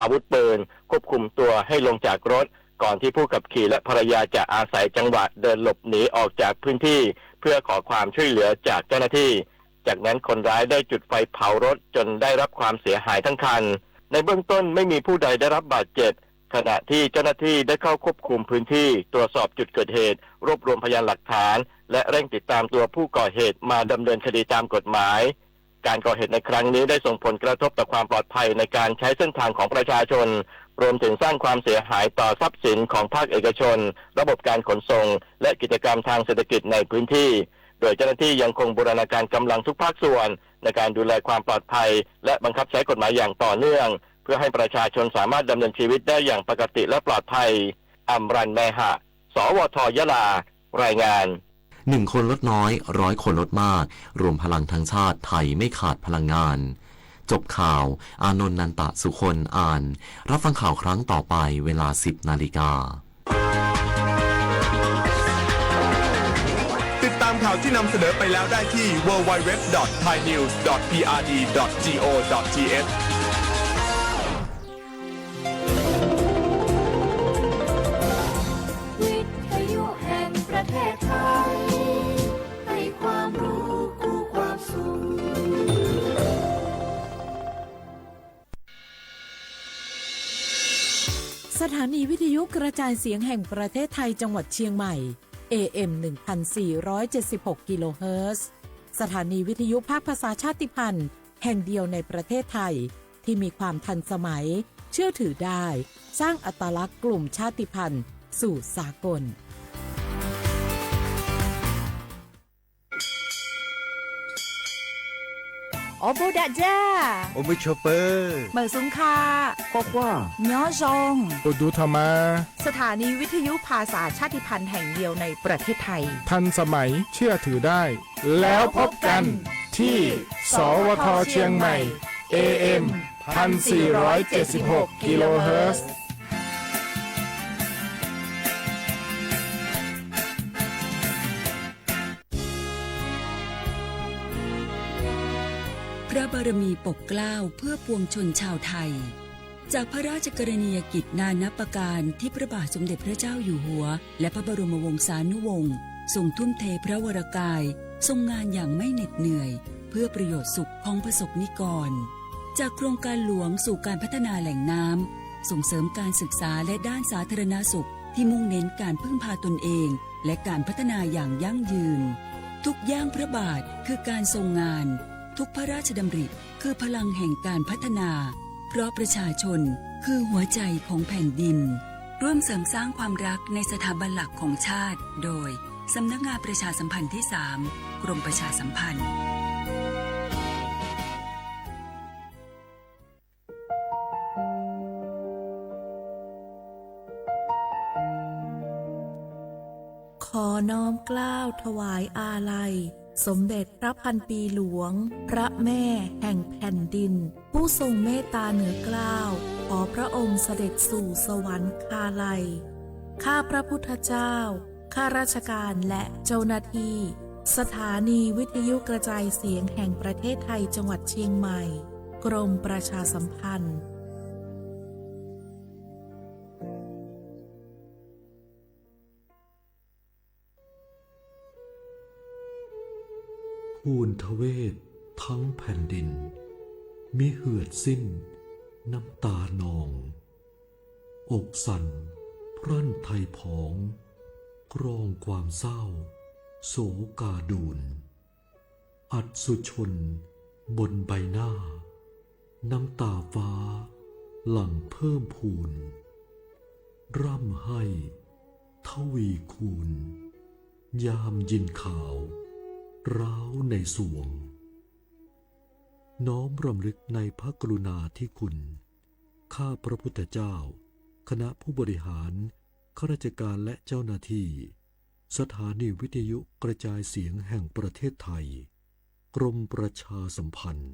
อาวุธปืนควบคุมตัวให้ลงจากรถก่อนที่ผู้ขับขี่และภรรยาจะอาศัยจังหวะเดินหลบหนีออกจากพื้นที่เพื่อขอความช่วยเหลือจากเจ้าหน้าที่จากนั้นคนร้ายได้จุดไฟเผารถจนได้รับความเสียหายทั้งคันในเบื้องต้นไม่มีผู้ใดได้รับบาดเจ็บขณะที่เจ้าหน้าที่ได้เข้าควบคุมพื้นที่ตรวจสอบจุดเกิดเหตุรวบรวมพยานหลักฐานและเร่งติดตามตัวผู้ก่อเหตุมาดำเนินคดีตามกฎหมายการก่อเหตุในครั้งนี้ได้ส่งผลกระทบต่อความปลอดภัยในการใช้เส้นทางของประชาชนรวมถึงสร้างความเสียหายต่อทรัพย์สินของภาคเอกชนระบบการขนส่งและกิจกรรมทางเศรษฐกิจในพื้นที่โดยเจ้าหน้าที่ยังคงบูรณาการกำลังทุกภาคส่วนในการดูแลความปลอดภัยและบังคับใช้กฎหมายอย่างต่อเนื่องเพื่อให้ประชาชนสามารถดำเนินชีวิตได้อย่างปกติและปลอดภัยอัมรันแมหะสวทยะลารายงาน1 คนลดน้อย100 คนลดมากรวมพลังทั้งชาติไทยไม่ขาดพลังงานจบข่าวอานนท์นันตะสุคนอ่านรับฟังข่าวครั้งต่อไปเวลา 10 นาฬิกาติดตามข่าวที่นำเสนอไปแล้วได้ที่ www.thainews.prd.go.thวิทยุแห่งประเทศไทยให้ความรู้คู่ความสุขสถานีวิทยุกระจายเสียงแห่งประเทศไทยจังหวัดเชียงใหม่ AM 1476 กิโลเฮิรตซ์สถานีวิทยุภาคภาษาชาติพันธุ์แห่งเดียวในประเทศไทยที่มีความทันสมัยเชื่อถือได้สร้างอัตลักษณ์กลุ่มชาติพันธุ์สู่สากลโอโบดะจ้าโอมิชเปอร์เหมอซุงคาควาควาย้อซงโอดูธรรมาสถานีวิทยุภาษาชาติพันธุ์แห่งเดียวในประเทศไทยทันสมัยเชื่อถือได้แล้วพบกันที่สวทเชียงใหม่ AM 1476 กิโลเฮิรตซ์พระบารมีปกเกล้าเพื่อปวงชนชาวไทยจากพระราชกรณียกิจนานับประการที่พระบาทสมเด็จพระเจ้าอยู่หัวและพระบรมวงศานุวงศ์ทรงทุ่มเทพระวรกายทรงงานอย่างไม่เหน็ดเหนื่อยเพื่อประโยชน์สุขของประสบนิกรจากโครงการหลวงสู่การพัฒนาแหล่งน้ำส่งเสริมการศึกษาและด้านสาธารณสุขที่มุ่งเน้นการพึ่งพาตนเองและการพัฒนาอย่างยั่งยืนทุกย่างพระบาทคือการทรงงานทุกพระราชดำริคือพลังแห่งการพัฒนาเพราะประชาชนคือหัวใจของแผ่นดินร่วมเสริมสร้างความรักในสถาบันหลักของชาติโดยสำนักงานประชาสัมพันธ์ที่ 3 กรมประชาสัมพันธ์ขอน้อมเกล้าถวายอาลัยสมเด็จพระพันปีหลวงพระแม่แห่งแผ่นดินผู้ทรงเมตตาเหนือเกล้าขอพระองค์เสด็จสู่สวรรคาลัยข้าพระพุทธเจ้าข้าราชการและเจ้าหน้าที่สถานีวิทยุกระจายเสียงแห่งประเทศไทยจังหวัดเชียงใหม่กรมประชาสัมพันธ์ภูนทเวศทั้งแผ่นดินมิเหือดสิ้นน้ำตานองอกสั่นพรั่นไทยผองกรองความเศร้าโศกาดูนอัศชนบนใบหน้าน้ำตาฟ้าหลั่งเพิ่มพูนร่ำให้ทวีคูณยามยินข่าวร้าวในสวงน้อมรำลึกในพระกรุณาธิคุณข้าพระพุทธเจ้าคณะผู้บริหารข้าราชการและเจ้าหน้าที่สถานีวิทยุกระจายเสียงแห่งประเทศไทยกรมประชาสัมพันธ์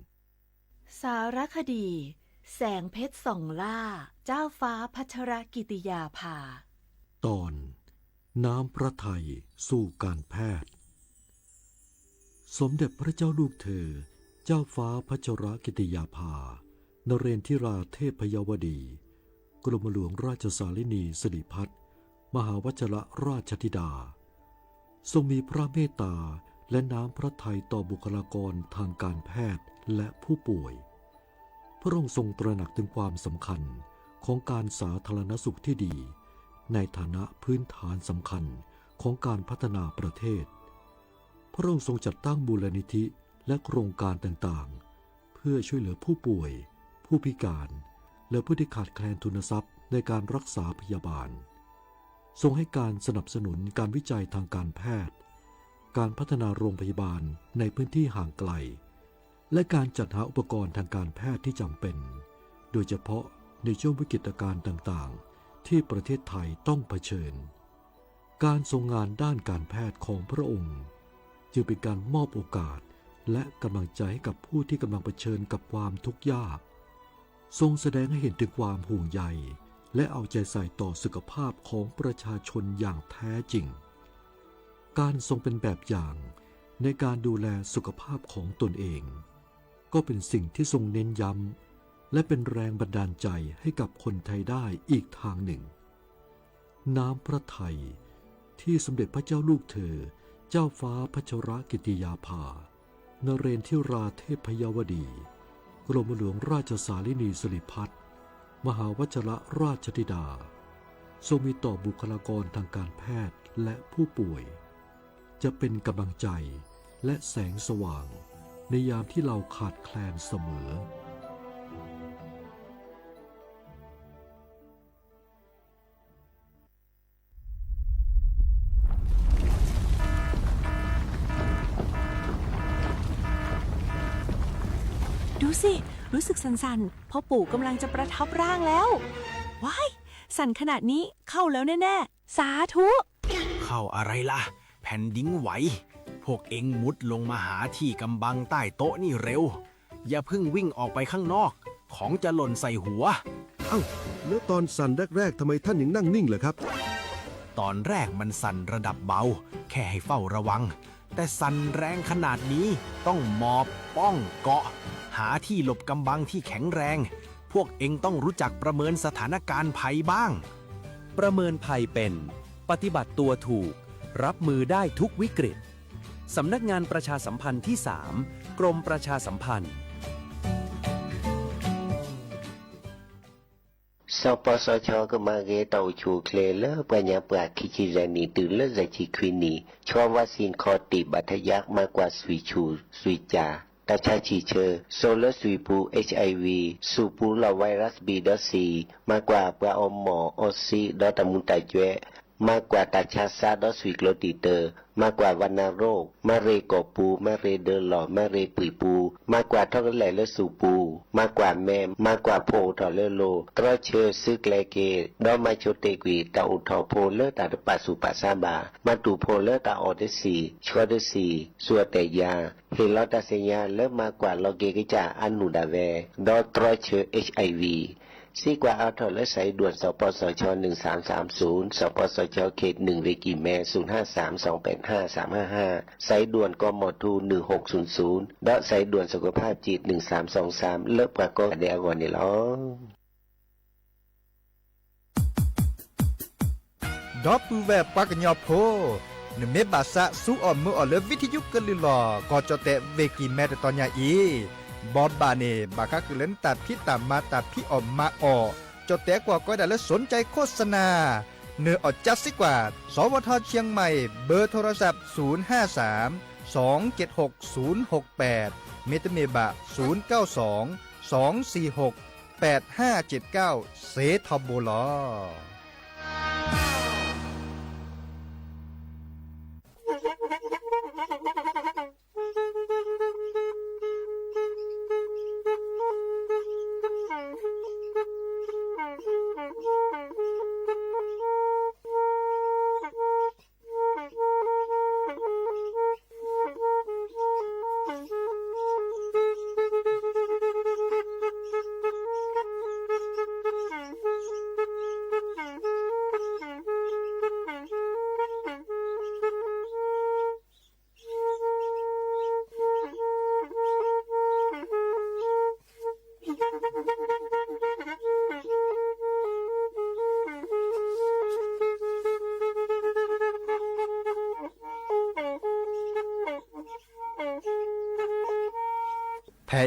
สารคดีแสงเพชรส่องล่าเจ้าฟ้าพัชรกิติยาภาตอนน้ำพระทัยสู่การแพทย์สมเด็จพระเจ้าลูกเธอเจ้าฟ้าพัชรกิติยาภา นเรนทิราเทพยวดี กรมหลวงราชสารินีสิริพัฒน์มหาวชิรราชธิดาทรงมีพระเมตตาและน้ำพระทัยต่อบุคลากรทางการแพทย์และผู้ป่วยพระองค์ทรงตระหนักถึงความสำคัญของการสาธารณสุขที่ดีในฐานะพื้นฐานสำคัญของการพัฒนาประเทศพระองค์ทรงจัดตั้งมูลนิธิและโครงการต่างๆเพื่อช่วยเหลือผู้ป่วยผู้พิการและผู้ที่ขาดแคลนทุนทรัพย์ในการรักษาพยาบาลทรงให้การสนับสนุนการวิจัยทางการแพทย์การพัฒนาโรงพยาบาลในพื้นที่ห่างไกลและการจัดหาอุปกรณ์ทางการแพทย์ที่จำเป็นโดยเฉพาะในช่วงวิกฤตการณ์ต่างๆที่ประเทศไทยต้องเผชิญการทรงงานด้านการแพทย์ของพระองค์จึงเป็นการมอบโอกาสและกำลังใจให้กับผู้ที่กำลังเผชิญกับความทุกข์ยากทรงแสดงให้เห็นถึงความห่วงใยและเอาใจใส่ต่อสุขภาพของประชาชนอย่างแท้จริงการทรงเป็นแบบอย่างในการดูแลสุขภาพของตนเองก็เป็นสิ่งที่ทรงเน้นย้ำและเป็นแรงบันดาลใจให้กับคนไทยได้อีกทางหนึ่งน้ำพระทัยที่สมเด็จพระเจ้าลูกเธอเจ้าฟ้าพัชรกิติยาภานเรนทิราเทพยวดีกรมหลวงราชสารินีสิริพัฒน์มหาวชิรราชธิดาทรงมีต่อบุคลากรทางการแพทย์และผู้ป่วยจะเป็นกำลังใจและแสงสว่างในยามที่เราขาดแคลนเสมอดูสิรู้สึกสั่นๆพ่อปู่กำลังจะประทับร่างแล้วว้ายสั่นขนาดนี้เข้าแล้วแน่ๆสาธุเข้าอะไรล่ะแผ่นดินไหวพวกเอ็งมุดลงมาหาที่กำบังใต้โต๊ะนี่เร็วอย่าเพิ่งวิ่งออกไปข้างนอกของจะหล่นใส่หัวเอ้าแล้วตอนสั่นแรกๆทำไมท่านยังนั่งนิ่งเหรอครับตอนแรกมันสั่นระดับเบาแค่ให้เฝ้าระวังแต่สั่นแรงขนาดนี้ต้องหมอบป้องเกาะหาที่หลบกำบังที่แข็งแรงพวกเอ็งต้องรู้จักประเมินสถานการณ์ภัยบ้างประเมินภัยเป็นปฏิบัติตัวถูกรับมือได้ทุกวิกฤตสำนักงานประชาสัมพันธ์ที่ 3 กรมประชาสัมพันธ์สปสชก็มาเกตเอาชูเคลเลปัญญาปราคิจิรานีตื่นเลิศใจชีควินีชอบว่าสินคอติบัทยักมากกว่าสวีชูสวีจาตาชาชีเชอโซลสวีปู HIV สูปูลาไวรัส B.C มากกว่าปลาอมหมออซีดอตมุนตาเจมากกว่าตาชาซาดอสวิกโลติเตอร์มากกว่าวัณโรคมะเรกอปูมะเรเดอหล่อมะเรปุยปูมากกว่าทอร์แหลและสูปูมากกว่าแม่มากกว่าโพทอเลโลตรเชอซึกแลเกดอมาโชเตกวีตาอุทอโพเลตาปัสสุปัสสาบามาตูโพเลตาออเดสีชวเดสีสัวเตยาเฮลอตาเซญาเลมากกว่าโลเกกิจาอนุดาเวดอตรเชอ HIVซีกว่าเอาถอดและใส่ด่วนสปสช1330สปสชเขต1เวกิแม0532855355ใส่ด่วนกมทู1600และใส่ด่วนสุขภาพจิต1323เลิกประกอบเดียววันนี้ล้อดอปูแวปากญอโพนเมบาสะสู้ออมมือออเลวิทยุกลือลอก็จะเตเวกิแมตตอนยาอีบอดบาเนบาคาคือเล่นตัดพี่ตามมาตัดพี่ออมมาออจดแต่กว่าก็ได้และสนใจโฆษณาเนื้ออดจัดสิกว่าสวทเชียงใหม่เบอร์โทรศัพท์053 276 068เมตเมบะ092 246 8579เซทอมโบลอ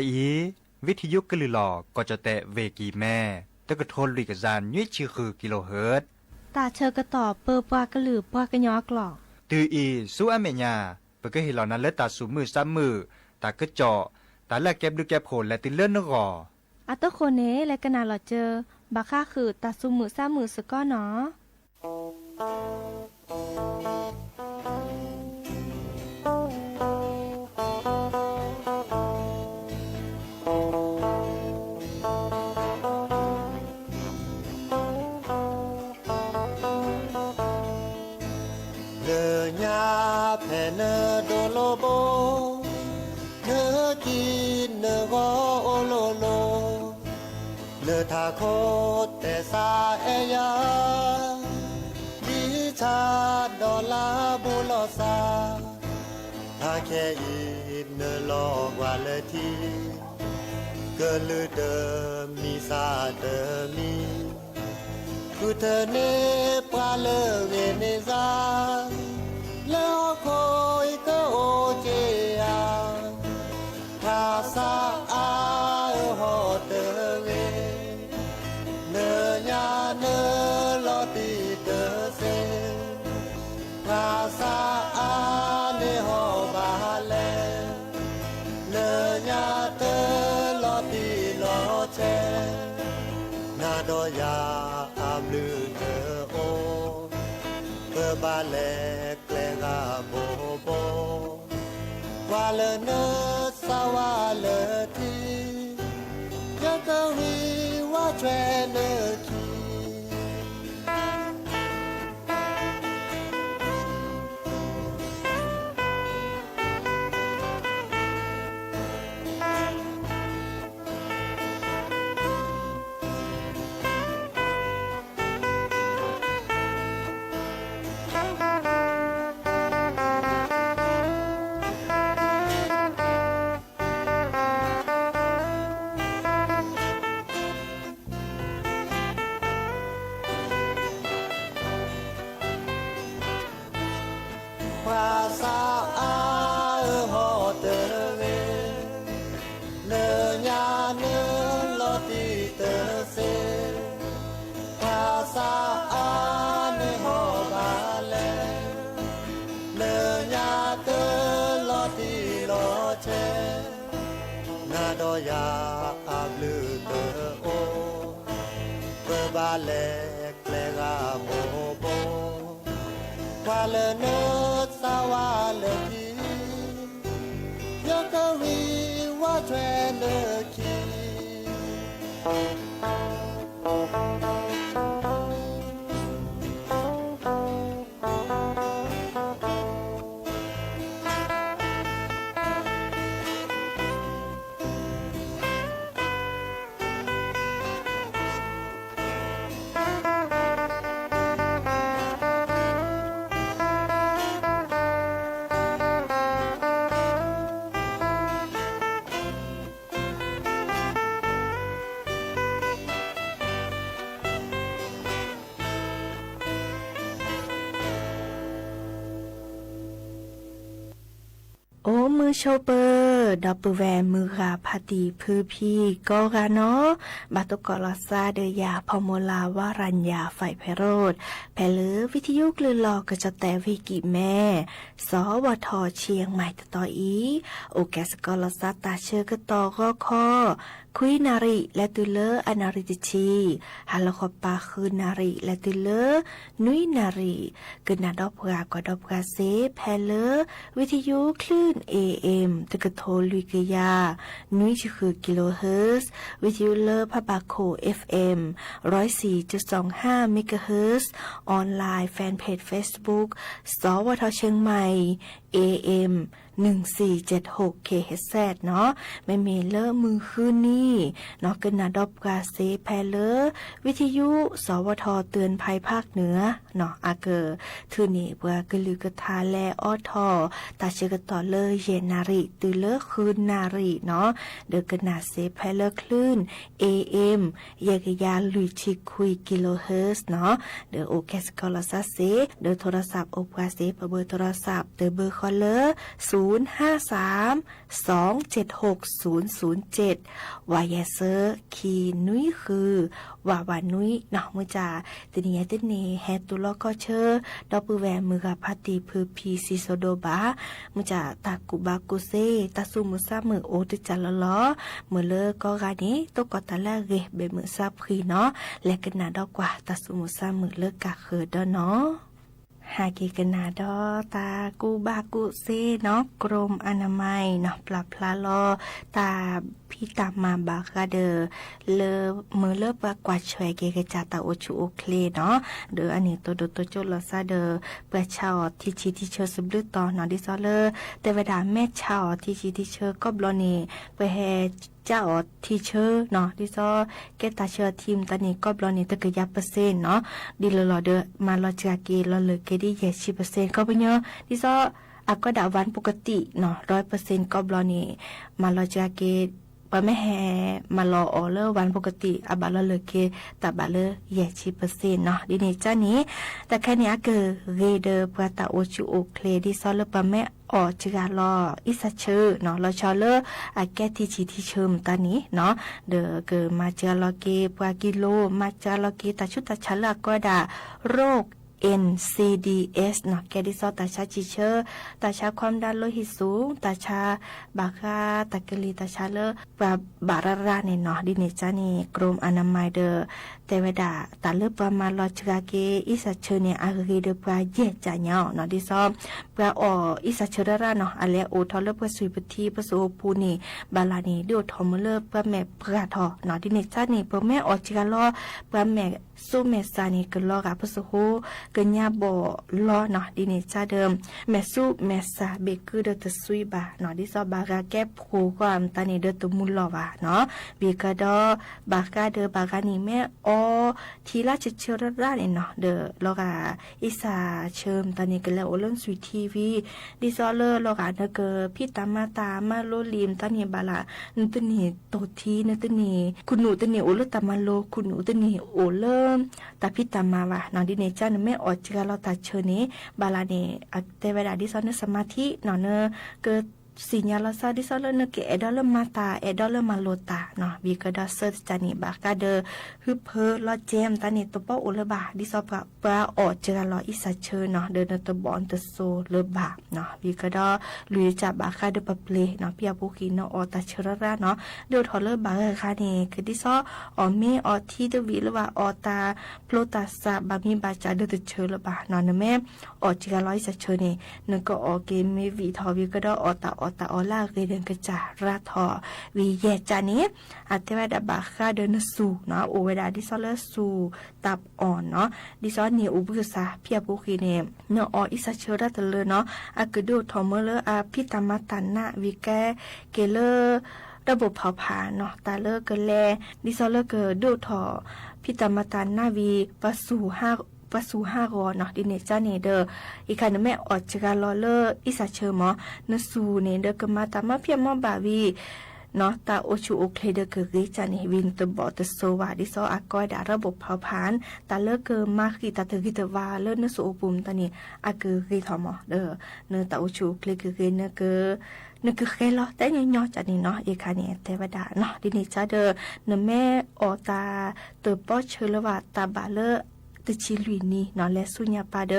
อีวิทยุกะลือหลอก็จะแตะเวกีแม่ตะกะโทนลุยกะจานยี่ชื่อคือกิโลเฮิรตซ์ตาเชอกระต่อเปอปากระหลือปากระยอกหลอกตืออีสู้อเมญาเปก็เห็นเหล่านั้นเลตาสูมือซ้ำมือตากระเจาะตาแลกแก็บดูแก็บโผล่และติเลื่อนนกออัตโคเนและกะนาหลอเจอบาค่าคือตาซุมือซ้ำมือสก้อเนาะทาโคแต่สาเอยาวิชาดอลาบุลอซาถ้าแค่อีเนลอกว่าเลยทีเกินลือเดิมมีซาเดิมมีคือเธอเนปลาเลเวเนซาแล้วคอยก็โอเจียภาษาอาโฮเตเวเนญาเนลอติเตเซภาษาอาเนโฮบาเลเนญาเตลอติลอเชนาโดยาอามลือเธอโอเพื่อบาเลเกลกาโบโบวาเลเนสาวาเลทียังกวีว่าแทรเนคีภาษาอาโฮเตเวเนญาเนลอติเตเซภาษาอาเนโฮบาเลเนญาเตลอติลอเชนาโดยาอาบลือเตโอเปบาเลเกลกาโบโบวาเลเนสาวาเลทียังกวีว่าแทรเนคี โอ้มือโชเปอร์ดอปเปอร์แวร์มือขาพาตีพือพี่ก็กาเนาะบาตุกอลอซาเดยาพอโมลาวารัญญาไฟไพโรดแพลือวิทยุกลือหลอกกระจะแต่วิกิแม่สวทเชียงใหม่ต่ออีโอแกสกอลอซาตาเชอร์กตอก็คอคุยนาริและตุเลออนาริติชีฮัลโลคอปาคือนาริและตุเลอนุยนาริกึนาดอบกากอดอบกาเซแพเลอวิทยุคลื่น AM ตะกะโทลุยกยานุยคือกิโลเฮิรตซ์วิทยุเลอพะบาโค FM 104.25 เมกะเฮิรตซ์ออนไลน์แฟนเพจ Facebook สวทเชียงใหม่ AM 1476 KHZ เนาะไม่มีเลอมือคืนนี่เนาะกึนาดอบกาเซแพเลอวิทยุสวทเตือนภัยภาคเหนือเนาะอาเกอทือนี่เบื่อกะลือกะทาแลออทอตาเชกะต่อเลยเยนาริตือเลอคืนนาริเนาะเดอกะนาเซแพเลอคลื่น AM ยากะยาลุยชิคุยกิโลเฮิรตซ์เนาะเดอโอแคสกอลาซาเซเดอโทรศัพท์โอกาเซเบอร์โทรศัพท์เดอเบอร์คอลเลอร์0 วายเซอร์คีนุ้ยคือวาวานุ้ยเนาะมือจ่าตินียตินีแฮตุลก็เชอดอปือแวมือกับพัติพือพีซิโซโดบามือจ่าตากุบากุเซตาซูมุซามือโอติจาลล้อมือเลอก็กานี้ตกตาละเกเบมือซาพรีเนาะและกันนาดอกกว่าตาซูมุซามือเลกะเคอดอเนาะหากิกันนาดอตากูบากุเซเนาะกรมอนามัยเนาะปลาพลาลอตาพี่ตามมาบากาเดอเลมือเลปกวาดช่วยเกกจาตาโอชูโอเคเนาะเดออันนี้ตัวโดตัวโจลซาเดอเปิดชาวที่ชีที่เชอสบลึตอเนาะดิซอเลแต่เวลาแม่ชาวที่ชีที่เชอก็บลอนี่ไปแฮเจ้าทีเชอร์เนาะดิซอเกตาเชอร์ทีมตอนนี้ก็บลอนี่ตะกยาเปอร์เซ็นต์เนาะดิลอเดอมาลอจากเกลอเลเกดิ70%ก็เป็นเยอะดิซอก็ดาวันปกติเนาะ100%ก็บลอนี่มาลอจากเกปะแม่แฮมารอออเลอร์วันปกติบาลเลเกตาบาเล70%เนาะดิเนจ้านี้แต่แค่นี้เกิดเรเดอร์ปะตาโอชูโอเคดิซอเลปะแม่ออจิกาลออิสเชอเนาะเราชอเลแกทีชีที่เชิมตานี้เนาะเดอเกิดมาจาลอเกปากิโลมาจาลอเกตาชุตาชะละก็ดาโรคNCDS เนาะแกดิซอตาชาจิเชอร์ตาชาความดันโลหิตสูงตาชาบาคาตากลีตาชาเลบาราราเนเนาะดิเนจานี่กรมอนามัยเดอแต่เวดาตาเลประมาณลอจกาเกอิสเชอร์เนี่ยอาเกเดปาเยจาเนาะเนาะดิซอปาออิสเชอร์ราเนาะอะเลโอทอเลปสุยปทีปโสปูนี่บาลานี่เดอทอมเลปะแม่พระทอเนาะดิเนจานี่ปะแม่อจิกาลอปะแม่สุเมซานี่กลอกะปโสโฮกญาบ่ลอเนาะดิเนจาเดิมแม่สุแม่ซาเบคือเดอตซุยบาเนาะดิซอบากาแก้โคความตานี่เดอตมุลลอวาเนาะบีกาดอบากาเดอบากานี่แม่อทีละเชอร์ราเนาะเดอลอกาอิสาเชิมตานี่ก็แล้วโอลนสุยทีวีดิซอเลอลอกาเนเกพี่ตามาตามาโลลิมตานี่บาลานตนี่โตทีนตนี่คุณหนูตนี่โอเลตามาโลคุณหนูตนี่โอเลตาพี่ตามาวะเนาะดิเนจาแม่อจิกาลอตาเชนี้บาลาเนแต่เวลาดิซอนสมาธิเนาะเนเกิดสิญญาลาซาดิซอนเนเกเอดอลมาตาเอดอลมาโลตาเนาะวีก็ดอเซอร์จานิบากาเดอฮึเพอลอเจมตานิตปอโอเลบาดิซอปะปาออจิกาลออิสาเชเนาะเดนตบอนตโซเลบาเนาะวีก็ดอลุยจับบาคาเดปะเปลเนาะเปียปุกิเนาะออตาเชระราเนาะเดอทอเลบาคาเนคือดิซออเมอทีเดวีลว่าออตาโปรตาซาบามีบาจาเดตเชเลบาเนาะแม่ออจิกาลออิสาเชเนนก็ออเกเมวีทอวีก็ดออตาอลาเดินกระจาราทอวีเยจานี้อัตเวดาบาคาเดินสู่เนาะโอเวดาดิซอเลสู่ตับอ่อนเนาะดิซอเนอุบุษาเพียบุคีเนเนาะออิสเชระตะเลเนาะอากดูทอมเลอพิตามาตันนะวิแกเกเลระบบเผาผลาญเนาะตาเลเกแลดิซอเลเกดูทอพิตามาตันนาวีปะสู่5รอเนาะดิเนจาเนเดออีกคันแม่ออดจิกาลอเลออิสาเชมอนสูเนเดกมาตามาเพียมอบาวีเนาะตาโอชูโอเคเดเกริจาเนวินตบอตโซวาดิซออากอยดาระบบเผาผลาญตาเลเกมาคิตาเตกิตวาเลนสูปุมตานี่อาเกริทอมอเดอเนตาโอชูเคลเกเกเนเกนึกเคลอแต่ย่อๆจัดนี่เนาะอีกคันเนี่ยเทวดาเนาะดิเนจาเดเนแม่ออตาเตปอเชลวาตาบาเลตชิลุยนี่เนาะและสุญญาปาเด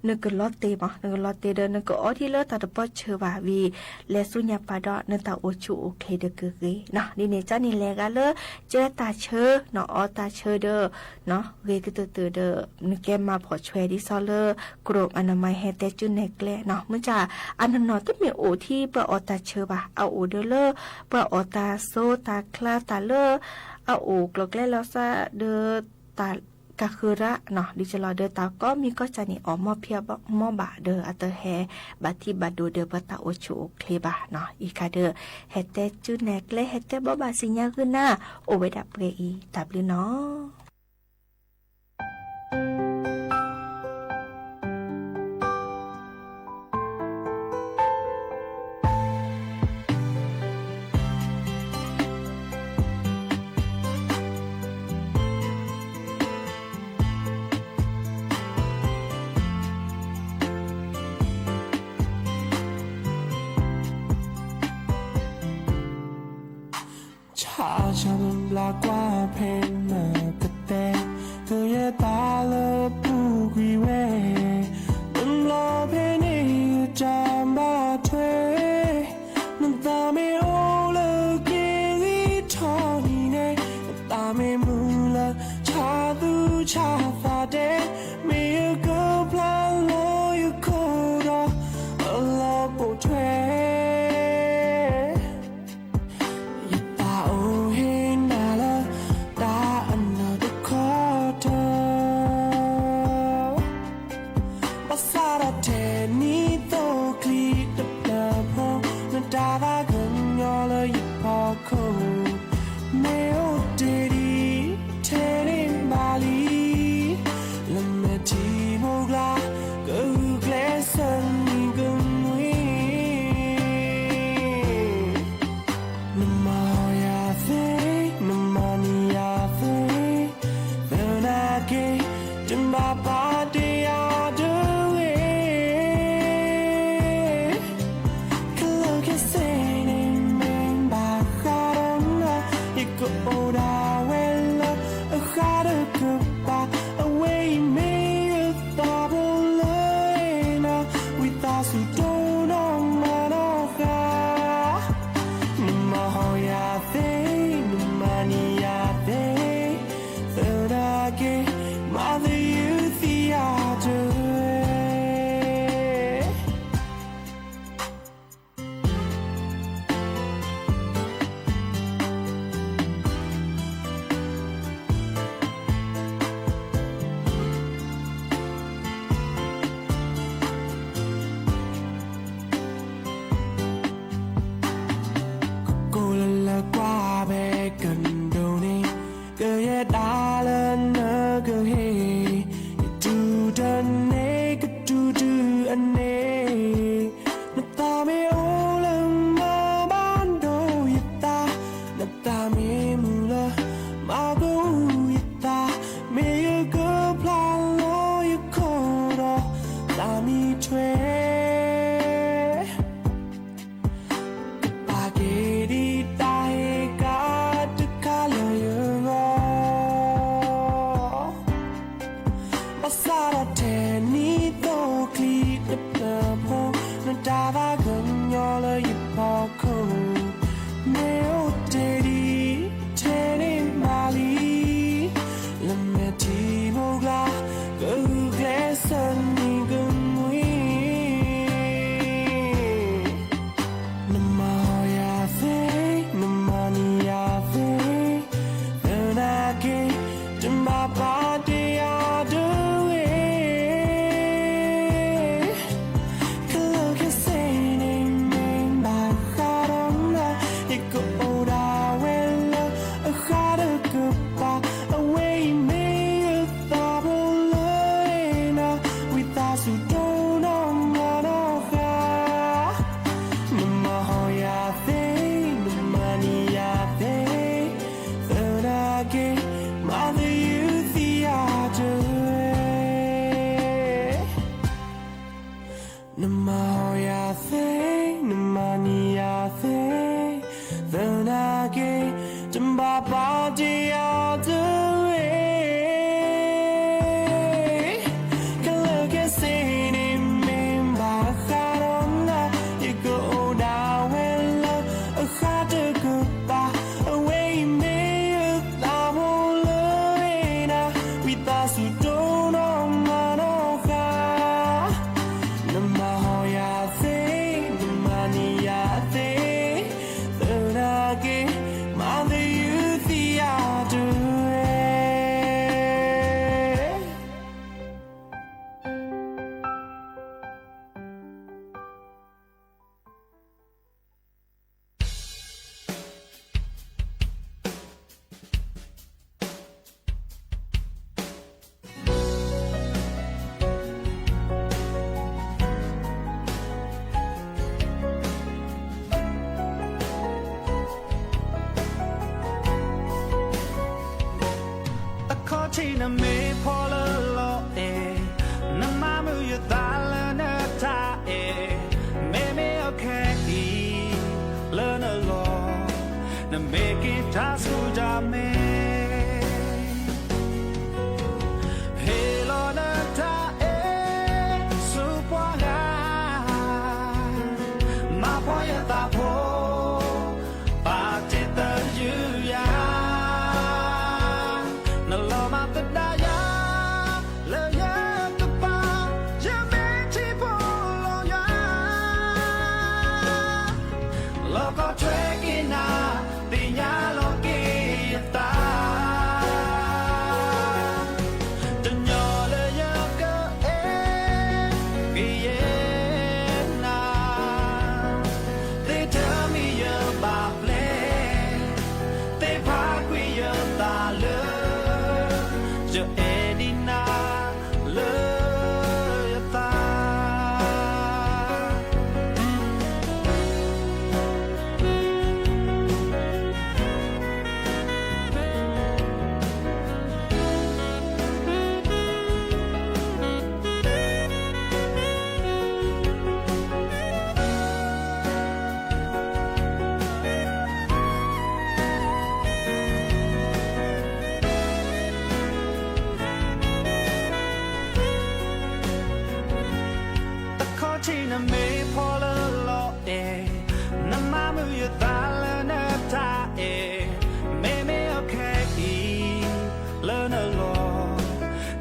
นึกลอเตมนึกลอเตเดนึกออที่เลตาตปอเชวาวีและสุญญาปาดนึตาโอชูโอเคเดเกเกเนาะดิเนจานี่แลกาเลเจตาเชเนาะออตาเชเดเนาะเวกเตเตเดนึกแกมาพอช่วยดิซอเลกรมอนามัยแฮเตจุนเนกเลเนาะมื้อจ่าอันนั้นเนาะต้องมีโอที่เปออตาเชบาเอาโอเดเลเปออตาโซตาคลาตาเลเอาโอกลกแลแล้วซะเดตากะคือระเนาะดิจลอเดอตาก็มีก็จะนี่ออกมอเพียบมอบาเดออัตแฮบัดที่บัดดูเดอปะตาโอชูเคลบาเนาะอีกาเดอเฮเตจุแนกเลเฮเตบ่บาสิญญาขึ้นหน้าโอเวดับเรอีตับลือเนาะ想拉挂陪那个带，个也打了不归位，能老陪你站把腿，能打没欧了给你吵你呢，打没木了查都查发的，没有个 plan 我有口的，老不退。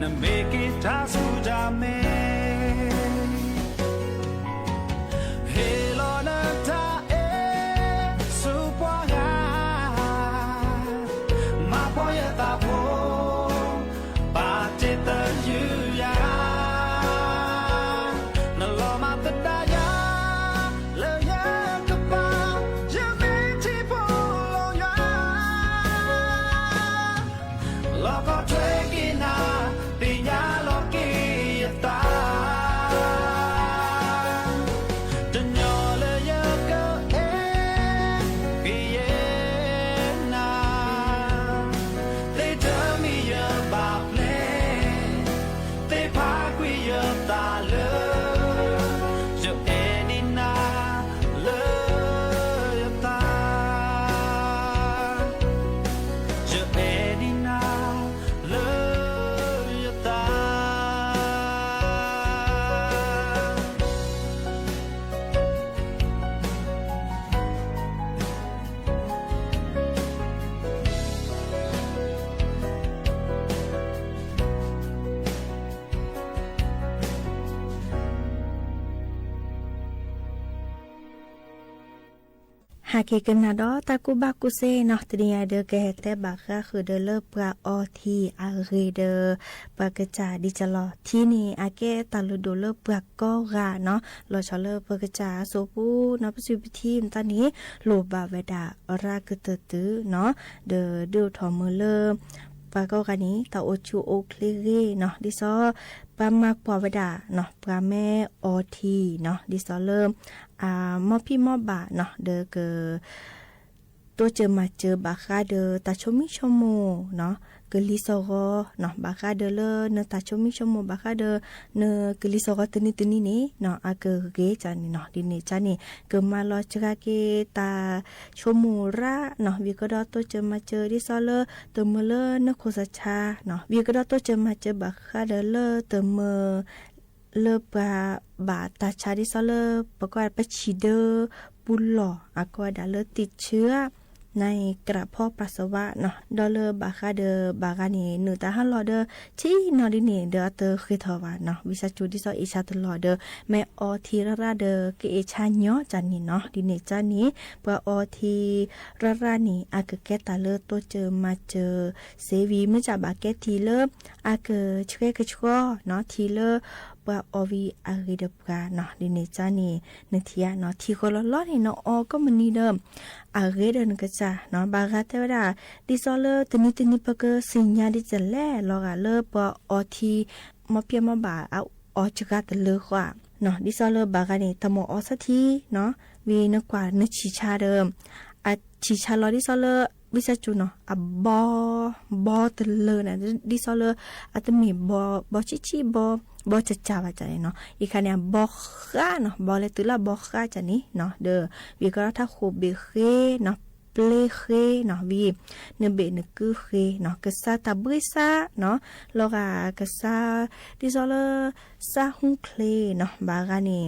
na make it tasujame hello na ta e supaya ma poya ta po ba te ta yu ya na lo ma ta da ya le ya ka pa ya me ti po lo ya lo ko twe ki na ti ya lo ki ya taหากเกกันนาดอตากูบากูเซเนาะตเนียเดอแกแต่บาค่ะคือเดอเลิปราออทีอาเรเดอปากะจาดิจลอที่นี่อาเกตาลุโดเลิปรากอราเนาะลอชอเลปากะจาโซปูนะปสุพิธีมตอนนี้โลบาเวดารากะเตตือเนาะเดอดูทอมเลปากอกานี้ตาโอชูโอคลีเรเนาะดิซอปามากปอเวดาเนาะปราแม่ออทีเนาะดิซอเริ่มมอพี่มอบาเนาะเดอเกตัวเจอมาเจอบาคาเดอตาชมิชโมเนาะกลิซอรเนาะบาคาเดเลเนตาชมิชโมบาคาเดเนกลิซอรตนินี่เนาะอาเกเกจานี่เนาะดิเนจานี่เกมาลอจกาเกตาชมูระเนาะวิกดอตัวเจอมาเจอดิซอเลเตมเลนโคซาชาเนาะวิกดอตัวเจอมาเจอบาคาเดเลเตมเลปาบาตาชาดิซอเลประกอบปชิเดปุลลออากวาดาเลติดเชื้อในกระเพาะปัสสาวะเนาะดอเลบาคาเดบากานีเนื้อตาฮัลลอเดที่นอดิเนเดอเตอคือทวาเนาะวิชาจูดิซออิชาตลอเดแม่ออทีระเดเกเอชาญอจันนี่เนาะดิเนจันนี้ปะออทีระนี่อากแกตาเลตัวเจอมาเจอเซวีเมื่อจากบาแกทีเลอากช่วยกะชัวเนาะทีเลปะอวีอาริดปกาเนาะดิเนจานี่นเทียเนาะทีคนละล้อนี่เนาะออก็มันนี่เดิมอาริดนกะจาเนาะบากาเทวดาดิซอเลตนิปะกสิญญาดิจะแลลอกาเลปะออทีมาเปียมาบาเอาออจกาตะเลกว่าเนาะดิซอเลบากานี่ตะโมออสักทีเนาะวีนกว่านึชิชาเดิมอะชิชาลอดิซอเลวิชาจูเนาะอะบอตะเลนะดิซอเลอะตะมีบอชิบอจะจ่าวจันเนาะอีกคันเนี่ยบอค่าเนาะบอเลยตุลาบอค่าจันนี้เนาะเด้อวีก็ถ้าโคเบเคเนาะเปลเคเนาะวีเนเบเนกุเคเนาะกษาตาบริษาเนาะลอกากษาดิซอเลซาฮุเคลเนาะบากานี่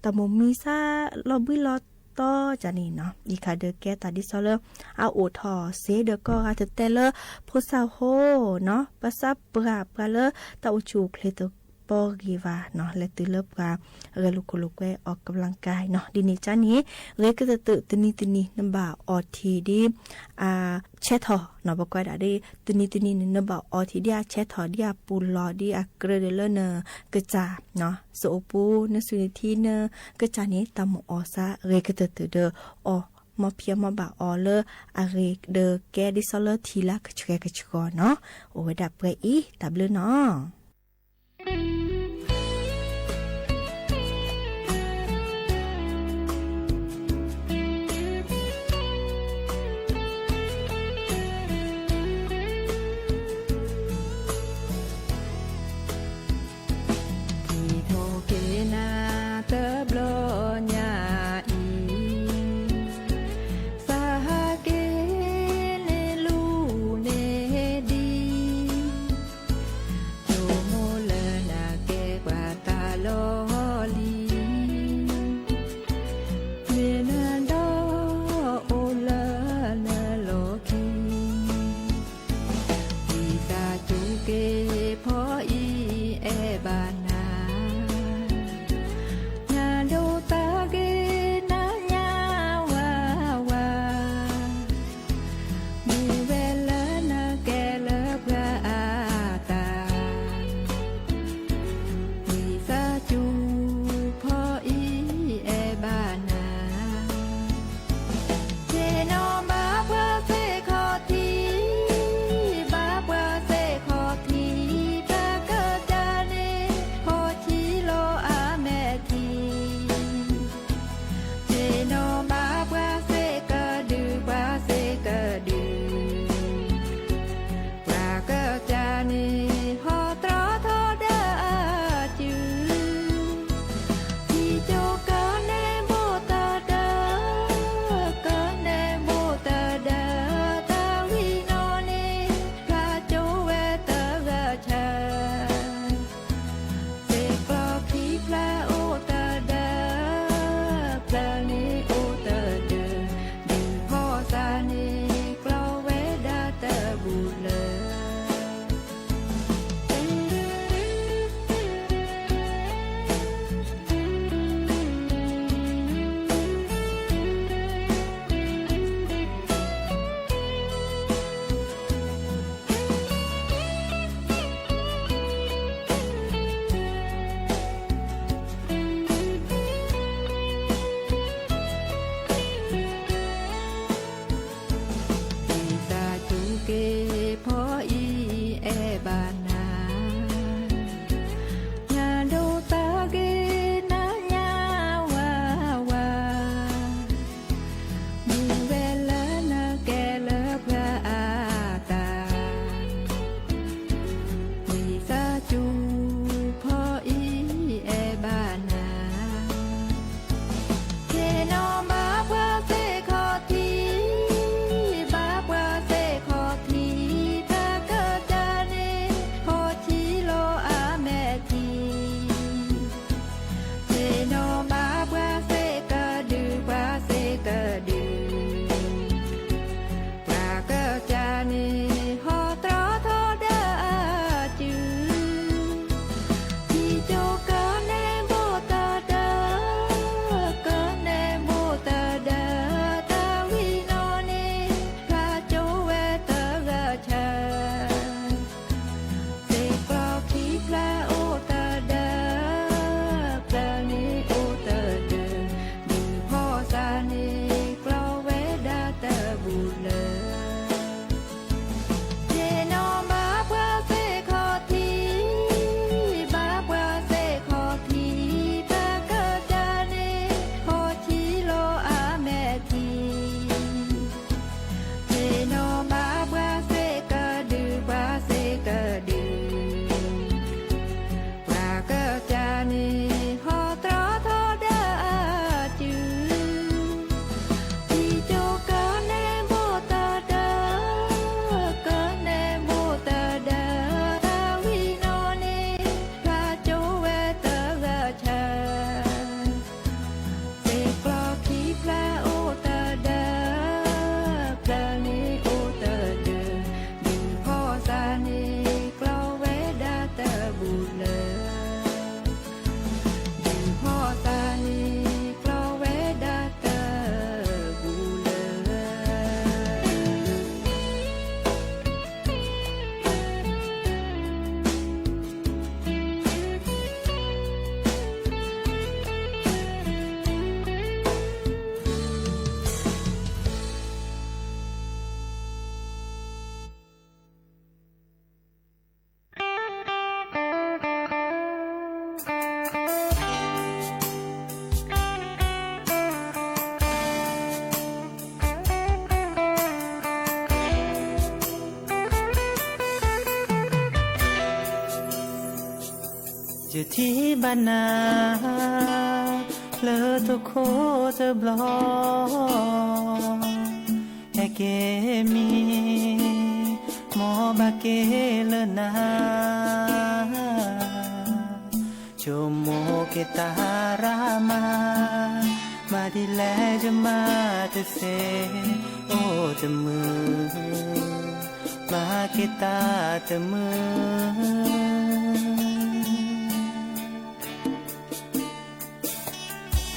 ตะมมีซาลอบิลอต่อจันนี่เนาะอีคาเดแกตาดิซอเลอาโอทอเซเดก็อาเตเลโพซาโฮเนาะภาษาปราเลตาอุจูเคลตปอกีวาเนาะและตื่นเลิบกาเรลุกลุกเวออกกำลังกายเนาะดินิจานี้เรก็จะตนีนำบ่าออทีดีเชทอเนาะบอกว่าได้ตนีนำบ่าออทีดีเชทอดีปูลอดีเกรเดเลเนกะจาเนาะโซปูนสุนิทีเนกะจานี้ตามออซาเรก็จะเดอมาเพียมาบาออเลอาเรเดแกดิซอเลทีละกะชกกะชกเนาะโอเวดับเรอีดับเลยเนาะ อยู่ที่บ้านนาเลอทุกโคจะบลอแค่เกมีหมอบาเกเลนาชมโมเกตารามาดีแลจะมาเตเซโอจะมือมาเกตาจะมือ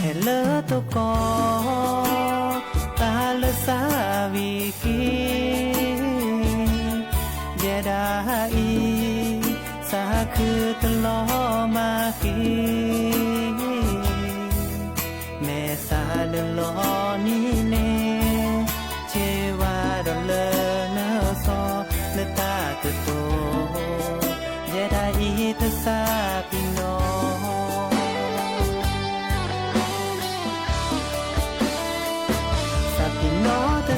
เฮลตุกอตาลสาวิกีเยดาอีสาคือตลอมากีแม่สาลลอนี่เนเชวาดเลเนซอเลตาตโตเยดาอีตสาปิโน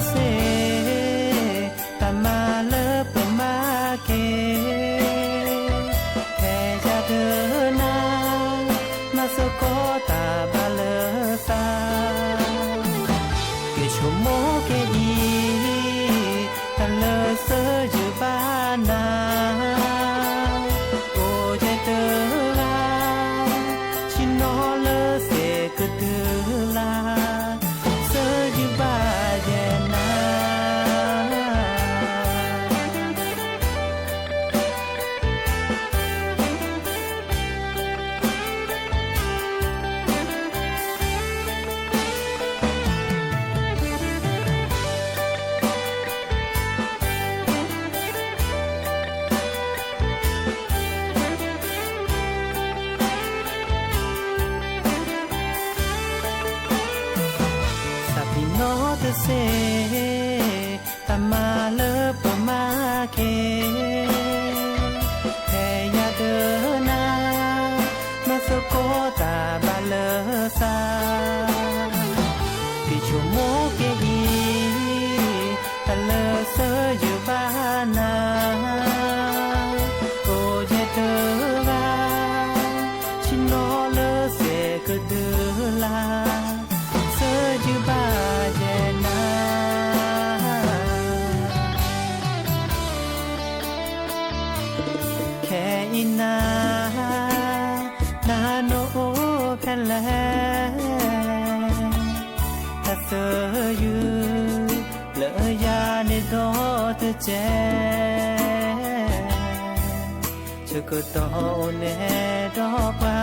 เซตามาเลปมาเกแค่จะเดินนามาสโกตาบาเลซาเกชโมเกอีตาเลเซจูบานาโอเจเตลาชิโนเลเซกเตลาเซจูบาเซตามาเลปมาเคแค่อยากเดินนามาสโกตาบาเลซากิชโมเกอีตาเลเซอยู่บ้านนาโอเจเตลาชิโนเลเซกเดลาเซอยู่บ้านนาโนแค่แลถ้าเธออยู่เลยาในดอเธอเจจะก็ต้องเนดอปา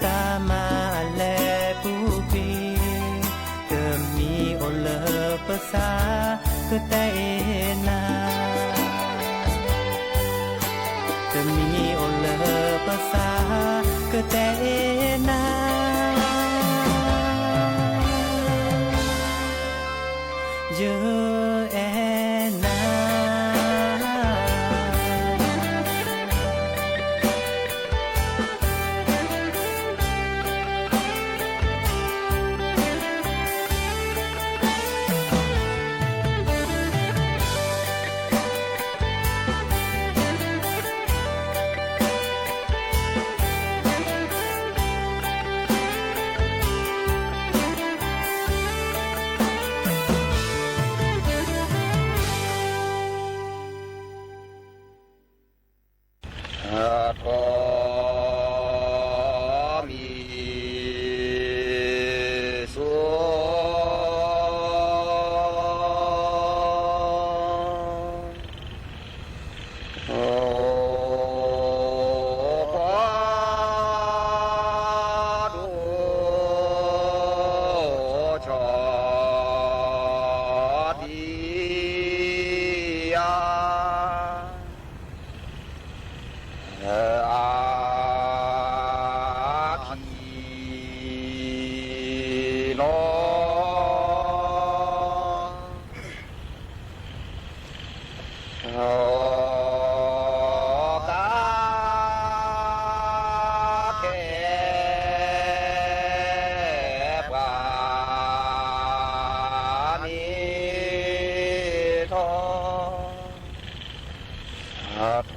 ตามาแลปูปีเธอมีโอเลภาษาก็แต่นาจะมีโอเลภาษาก็แต่นาเยอะแอนาโท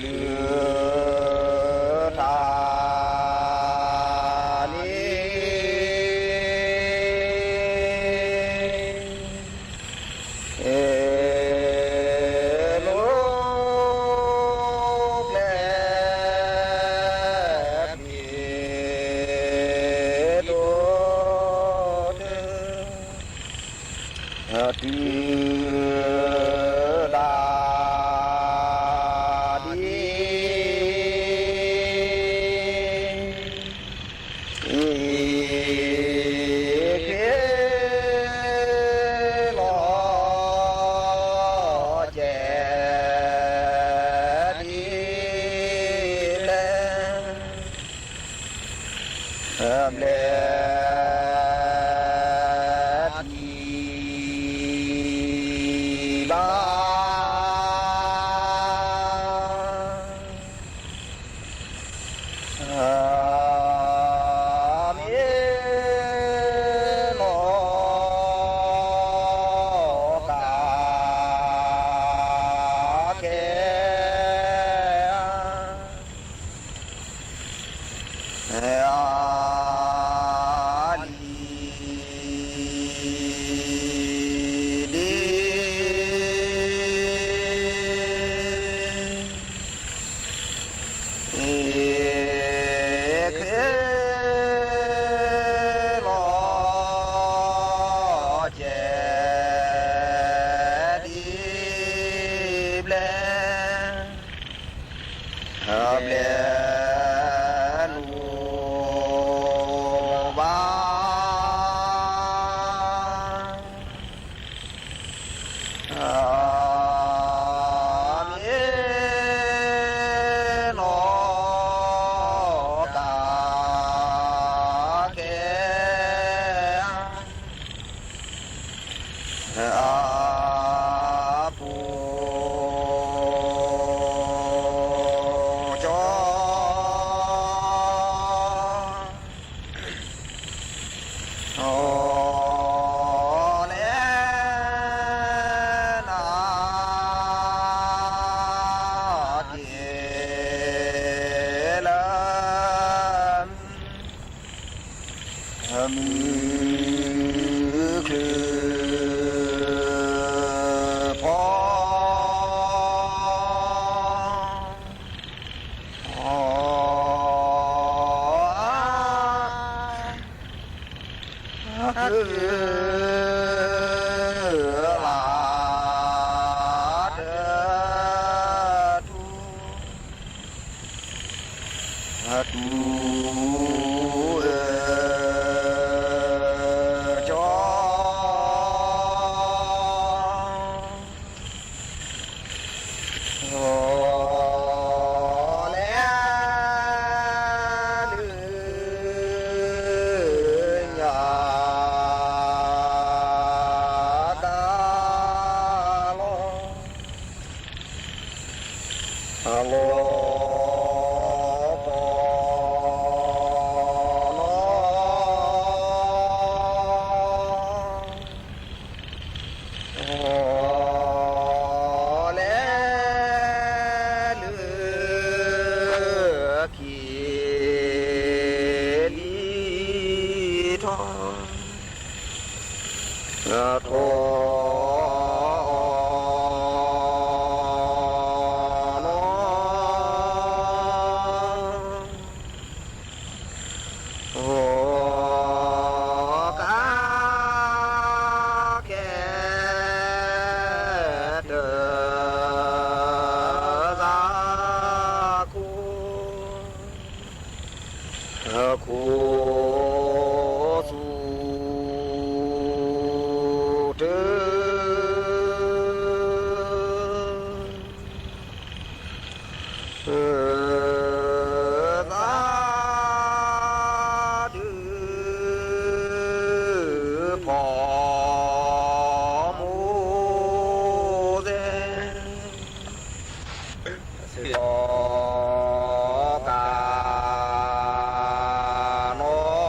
ลือทานี Hãy subscribe cho kênh Ghiền Mì Gõ để không bỏ lỡ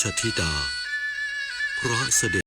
ชธิดาพระเสด็จ